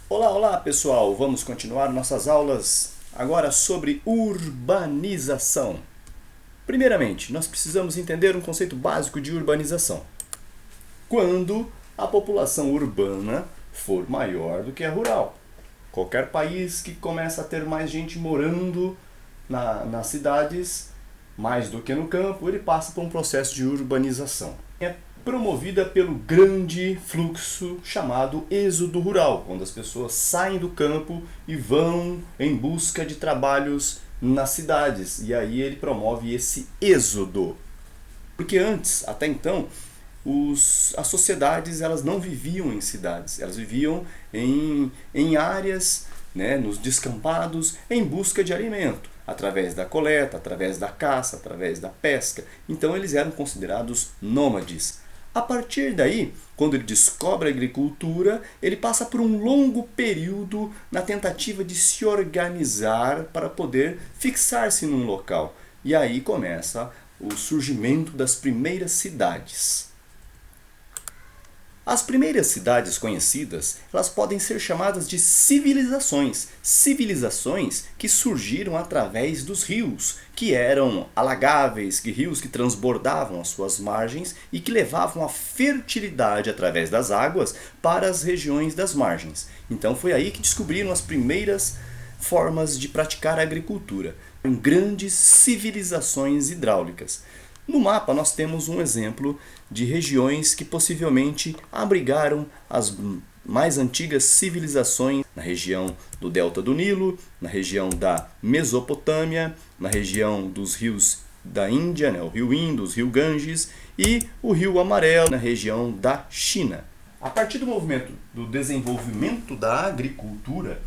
Olá, olá pessoal! Vamos continuar nossas aulas agora sobre urbanização. Primeiramente, nós precisamos entender um conceito básico de urbanização. Quando a população urbana for maior do que a rural. Qualquer país que começa a ter mais gente morando nas cidades, mais do que no campo, ele passa por um processo de urbanização. É promovida pelo grande fluxo chamado êxodo rural, quando as pessoas saem do campo e vão em busca de trabalhos nas cidades. E aí ele promove esse êxodo. Porque antes, até então, as sociedades elas não viviam em cidades, elas viviam em áreas, né, nos descampados, em busca de alimento, através da coleta, através da caça, através da pesca. Então eles eram considerados nômades. A partir daí, quando ele descobre a agricultura, ele passa por um longo período na tentativa de se organizar para poder fixar-se num local. E aí começa o surgimento das primeiras cidades. As primeiras cidades conhecidas, elas podem ser chamadas de civilizações. Civilizações que surgiram através dos rios, que eram alagáveis, rios que transbordavam as suas margens e que levavam a fertilidade através das águas para as regiões das margens. Então foi aí que descobriram as primeiras formas de praticar a agricultura, em grandes civilizações hidráulicas. No mapa nós temos um exemplo de regiões que possivelmente abrigaram as mais antigas civilizações na região do delta do Nilo, na região da Mesopotâmia, na região dos rios da Índia, né, o rio Indus, o rio Ganges e o rio Amarelo na região da China. A partir do movimento do desenvolvimento da agricultura,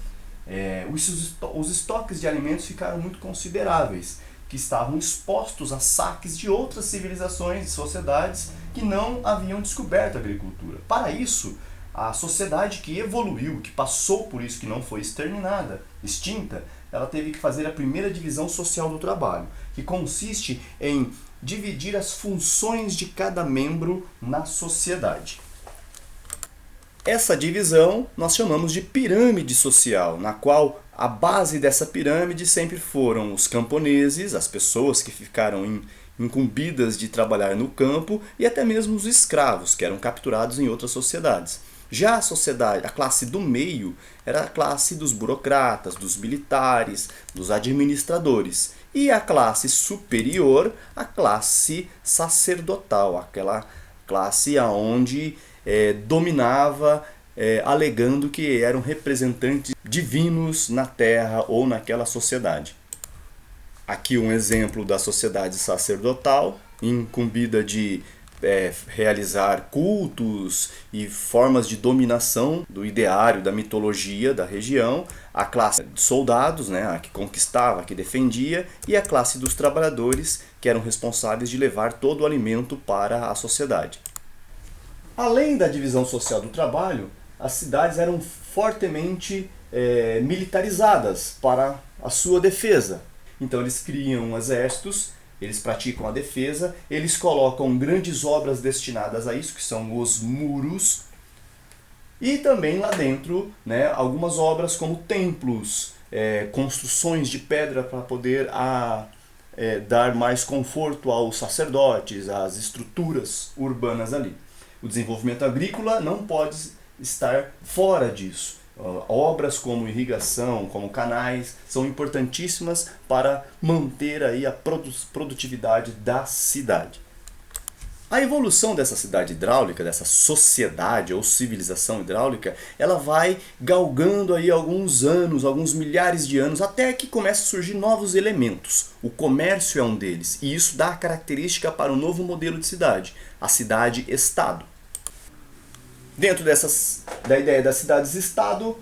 os estoques de alimentos ficaram muito consideráveis, que estavam expostos a saques de outras civilizações e sociedades que não haviam descoberto a agricultura. Para isso, a sociedade que evoluiu, que passou por isso, que não foi extinta, ela teve que fazer a primeira divisão social do trabalho, que consiste em dividir as funções de cada membro na sociedade. Essa divisão nós chamamos de pirâmide social, na qual a base dessa pirâmide sempre foram os camponeses, as pessoas que ficaram incumbidas de trabalhar no campo, e até mesmo os escravos, que eram capturados em outras sociedades. Já a classe do meio, era a classe dos burocratas, dos militares, dos administradores. E a classe superior, a classe sacerdotal, aquela classe onde dominava, alegando que eram representantes divinos na terra ou naquela sociedade. Aqui um exemplo da sociedade sacerdotal, incumbida de realizar cultos e formas de dominação do ideário, da mitologia da região, a classe de soldados, né, a que conquistava, a que defendia, e a classe dos trabalhadores, que eram responsáveis de levar todo o alimento para a sociedade. Além da divisão social do trabalho, as cidades eram fortemente militarizadas para a sua defesa. Então eles criam exércitos, eles praticam a defesa, eles colocam grandes obras destinadas a isso, que são os muros, e também lá dentro, né, algumas obras como templos, construções de pedra para poder dar mais conforto aos sacerdotes, às estruturas urbanas ali. O desenvolvimento agrícola não pode estar fora disso. Obras como irrigação, como canais, são importantíssimas para manter aí a produtividade da cidade. A evolução dessa cidade hidráulica, dessa sociedade ou civilização hidráulica, ela vai galgando aí alguns anos, alguns milhares de anos, até que começa a surgir novos elementos. O comércio é um deles, e isso dá característica para o novo modelo de cidade, a cidade-estado. Dentro da ideia das cidades-estado,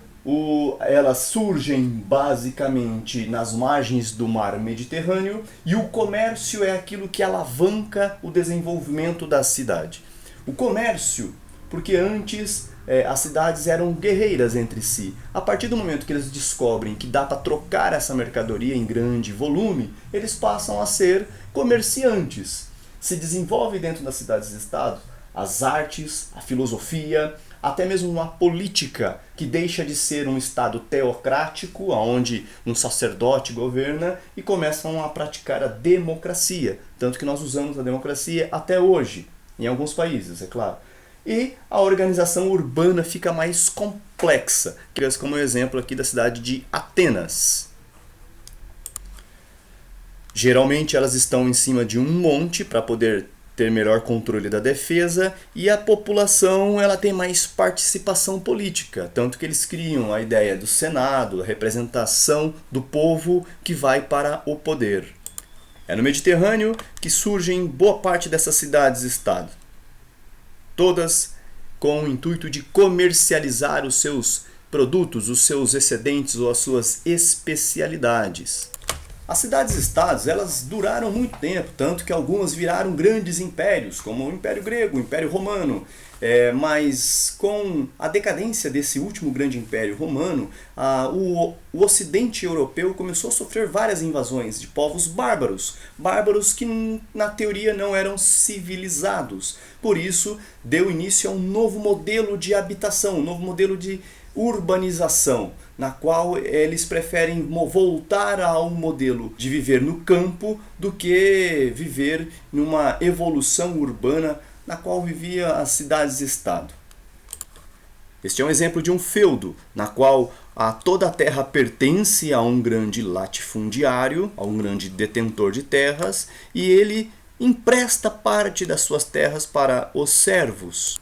elas surgem basicamente nas margens do mar Mediterrâneo, e o comércio é aquilo que alavanca o desenvolvimento da cidade. O comércio, porque antes as cidades eram guerreiras entre si. A partir do momento que eles descobrem que dá para trocar essa mercadoria em grande volume, eles passam a ser comerciantes. se desenvolve dentro das cidades-estado as artes, a filosofia, até mesmo uma política que deixa de ser um estado teocrático, onde um sacerdote governa, e começam a praticar a democracia. Tanto que nós usamos a democracia até hoje, em alguns países, é claro. E a organização urbana fica mais complexa, como o exemplo aqui da cidade de Atenas. Geralmente elas estão em cima de um monte para poder ter melhor controle da defesa, e a população ela tem mais participação política, tanto que eles criam a ideia do Senado, a representação do povo que vai para o poder. É no Mediterrâneo que surgem boa parte dessas cidades-estado, todas com o intuito de comercializar os seus produtos, os seus excedentes ou as suas especialidades. As cidades-estados elas duraram muito tempo, tanto que algumas viraram grandes impérios, como o Império Grego, o Império Romano. Mas com a decadência desse último grande Império Romano, o Ocidente europeu começou a sofrer várias invasões de povos bárbaros, bárbaros que na teoria não eram civilizados. Por isso, deu início a um novo modelo de habitação, um novo modelo de urbanização, na qual eles preferem voltar a um modelo de viver no campo do que viver numa evolução urbana na qual vivia as cidades-estado. Este é um exemplo de um feudo, na qual toda a terra pertence a um grande latifundiário, a um grande detentor de terras, e ele empresta parte das suas terras para os servos.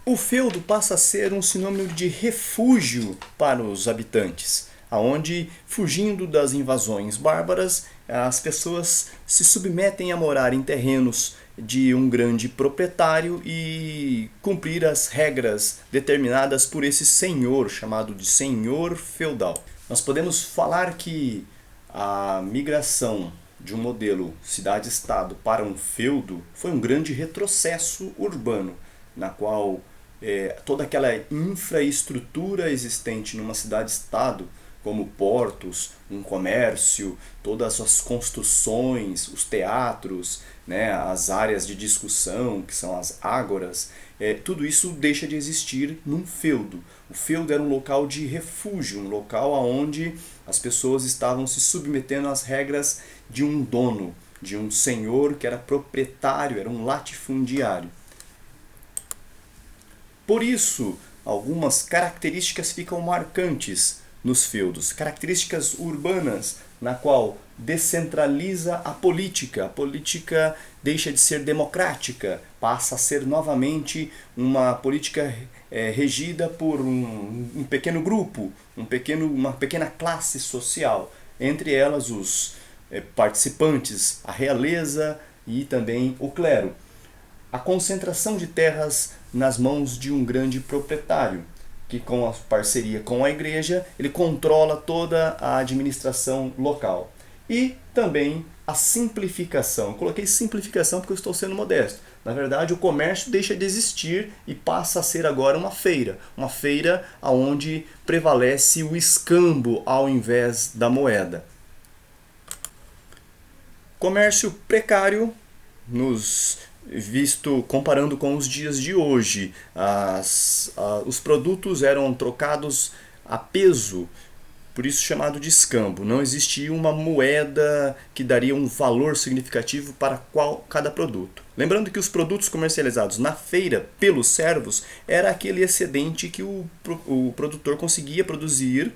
O feudo passa a ser um sinônimo de refúgio para os habitantes, onde, fugindo das invasões bárbaras, as pessoas se submetem a morar em terrenos de um grande proprietário e cumprir as regras determinadas por esse senhor, chamado de senhor feudal. Nós podemos falar que a migração de um modelo cidade-estado para um feudo foi um grande retrocesso urbano, na qual toda aquela infraestrutura existente numa cidade-estado, como portos, um comércio, todas as construções, os teatros, as áreas de discussão, que são as ágoras, tudo isso deixa de existir num feudo. O feudo era um local de refúgio, um local onde as pessoas estavam se submetendo às regras de um dono, de um senhor que era proprietário, era um latifundiário. Por isso, algumas características ficam marcantes nos feudos, características urbanas, na qual descentraliza a política deixa de ser democrática, passa a ser novamente uma política regida por um pequeno grupo, uma pequena classe social, entre elas os participantes, a realeza e também o clero. A concentração de terras nas mãos de um grande proprietário, que com a parceria com a igreja, ele controla toda a administração local. E também a simplificação. Eu coloquei simplificação porque eu estou sendo modesto. Na verdade, o comércio deixa de existir e passa a ser agora uma feira onde prevalece o escambo ao invés da moeda. Comércio precário, comparando com os dias de hoje, os produtos eram trocados a peso, por isso chamado de escambo. Não existia uma moeda que daria um valor significativo para cada produto. Lembrando que os produtos comercializados na feira pelos servos era aquele excedente que o produtor conseguia produzir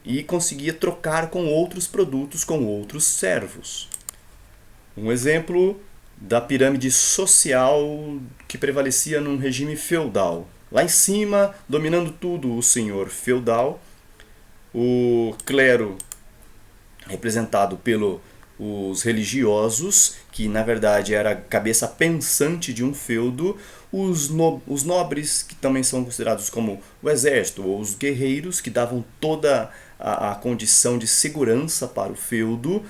e conseguia trocar com outros produtos, com outros servos. Um exemplo da pirâmide social que prevalecia num regime feudal. Lá em cima, dominando tudo, o senhor feudal, o clero representado pelos religiosos, que na verdade era a cabeça pensante de um feudo, os nobres, que também são considerados como o exército, ou os guerreiros, que davam toda a condição de segurança para o feudo.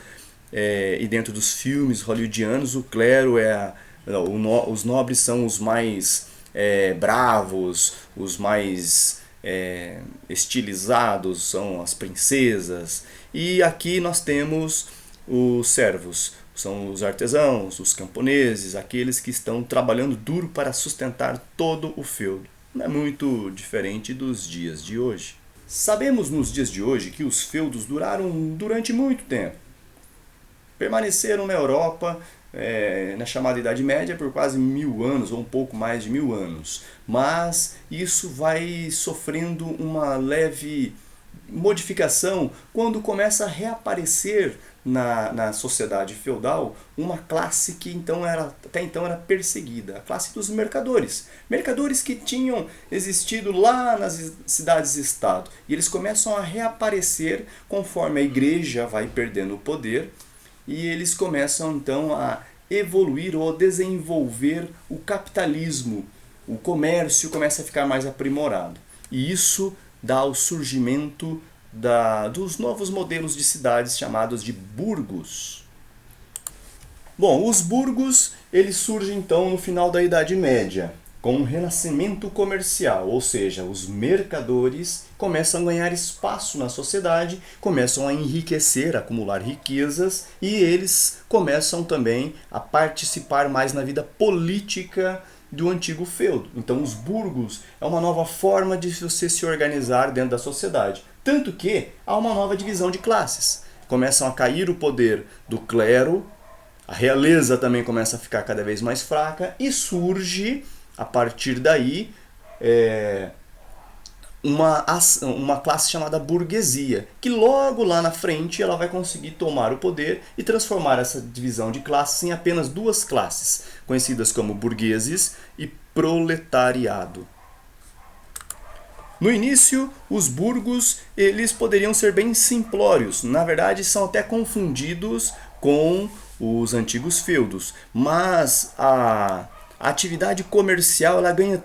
E dentro dos filmes hollywoodianos, o clero os nobres são os mais bravos, os mais estilizados, são as princesas. E aqui nós temos os servos. São os artesãos, os camponeses, aqueles que estão trabalhando duro para sustentar todo o feudo. Não é muito diferente dos dias de hoje. Sabemos nos dias de hoje que os feudos duraram durante muito tempo. Permaneceram na Europa, na chamada Idade Média, por quase 1000 anos, ou um pouco mais de 1000 anos. Mas isso vai sofrendo uma leve modificação quando começa a reaparecer na sociedade feudal uma classe que até então era perseguida, a classe dos mercadores. Mercadores que tinham existido lá nas cidades-estado. E eles começam a reaparecer conforme a igreja vai perdendo o poder e eles começam então a evoluir ou desenvolver o capitalismo. O comércio começa a ficar mais aprimorado. E isso dá o surgimento dos novos modelos de cidades chamados de burgos. Bom, os burgos eles surgem então no final da Idade Média, com um renascimento comercial, ou seja, os mercadores começam a ganhar espaço na sociedade, começam a enriquecer, a acumular riquezas e eles começam também a participar mais na vida política do antigo feudo. Então os burgos é uma nova forma de você se organizar dentro da sociedade. Tanto que há uma nova divisão de classes. Começam a cair o poder do clero, a realeza também começa a ficar cada vez mais fraca e surge, a partir daí, uma classe chamada burguesia, que logo lá na frente ela vai conseguir tomar o poder e transformar essa divisão de classes em apenas duas classes, conhecidas como burgueses e proletariado. No início, os burgos eles poderiam ser bem simplórios, na verdade são até confundidos com os antigos feudos, mas a atividade comercial ela ganha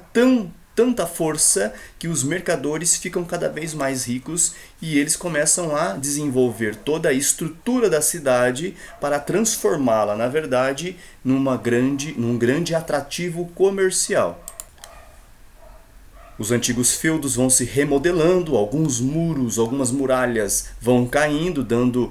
tanta força que os mercadores ficam cada vez mais ricos e eles começam a desenvolver toda a estrutura da cidade para transformá-la, na verdade, num grande atrativo comercial. Os antigos feudos vão se remodelando, alguns muros, algumas muralhas vão caindo, dando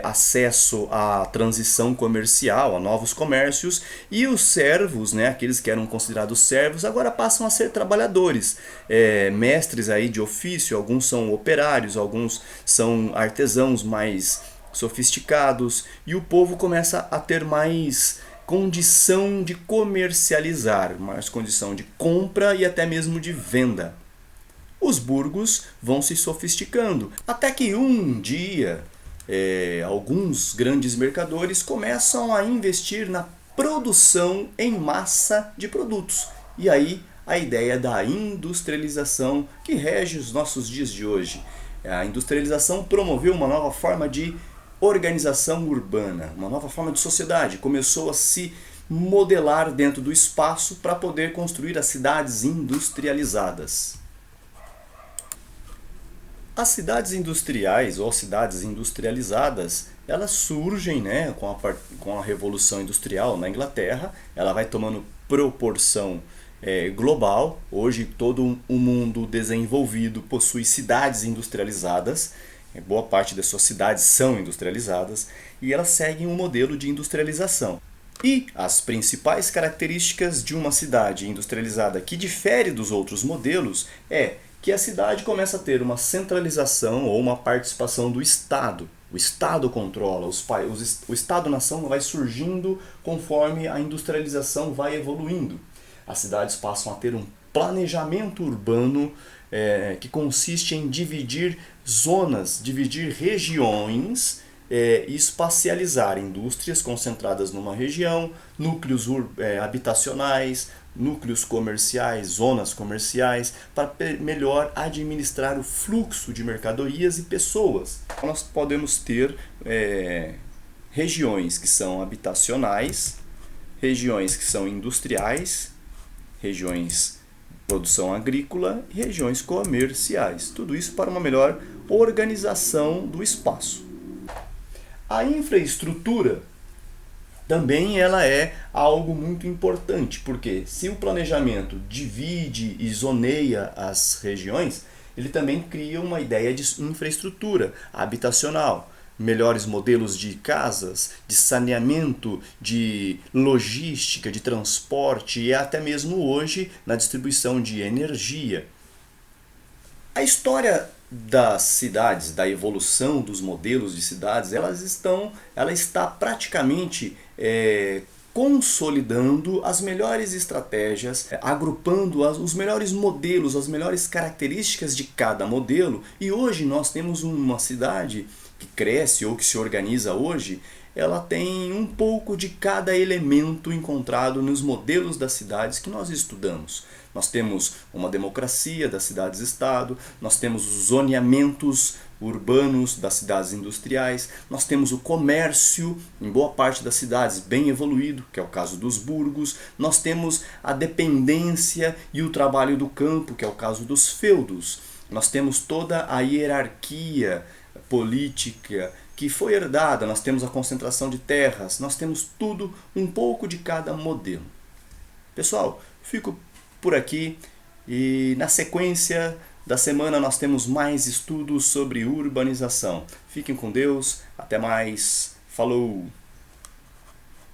acesso à transição comercial, a novos comércios, e os servos, né, aqueles que eram considerados servos, agora passam a ser trabalhadores, mestres aí de ofício, alguns são operários, alguns são artesãos mais sofisticados, e o povo começa a ter mais condição de comercializar, mais condição de compra e até mesmo de venda. Os burgos vão se sofisticando, até que um dia alguns grandes mercadores começam a investir na produção em massa de produtos. E aí a ideia da industrialização que rege os nossos dias de hoje. A industrialização promoveu uma nova forma de organização urbana, uma nova forma de sociedade, começou a se modelar dentro do espaço para poder construir as cidades industrializadas. As cidades industriais ou cidades industrializadas, elas surgem, né, com a Revolução Industrial na Inglaterra, ela vai tomando proporção global. Hoje todo o mundo desenvolvido possui cidades industrializadas. Boa parte das suas cidades são industrializadas e elas seguem um modelo de industrialização. E as principais características de uma cidade industrializada que difere dos outros modelos é que a cidade começa a ter uma centralização ou uma participação do Estado. O Estado controla, o Estado-nação vai surgindo conforme a industrialização vai evoluindo. As cidades passam a ter um planejamento urbano que consiste em dividir zonas, dividir regiões e espacializar indústrias concentradas numa região, núcleos habitacionais, núcleos comerciais, zonas comerciais, para melhor administrar o fluxo de mercadorias e pessoas. Nós podemos ter regiões que são habitacionais, regiões que são industriais, regiões produção agrícola e regiões comerciais. Tudo isso para uma melhor organização do espaço. A infraestrutura também ela é algo muito importante, porque se o planejamento divide e zoneia as regiões, ele também cria uma ideia de infraestrutura habitacional. melhores modelos de casas, de saneamento, de logística, de transporte e até mesmo hoje na distribuição de energia. A história das cidades, da evolução dos modelos de cidades, ela está praticamente consolidando as melhores estratégias, agrupando os melhores modelos, as melhores características de cada modelo. E hoje nós temos uma cidade que cresce ou que se organiza hoje, ela tem um pouco de cada elemento encontrado nos modelos das cidades que nós estudamos. Nós temos uma democracia das cidades-estado, nós temos os zoneamentos urbanos das cidades industriais, nós temos o comércio em boa parte das cidades bem evoluído, que é o caso dos burgos, nós temos a dependência e o trabalho do campo, que é o caso dos feudos, nós temos toda a hierarquia política que foi herdada, nós temos a concentração de terras, nós temos tudo, um pouco de cada modelo. Pessoal, fico por aqui e na sequência da semana nós temos mais estudos sobre urbanização. Fiquem com Deus, até mais, falou!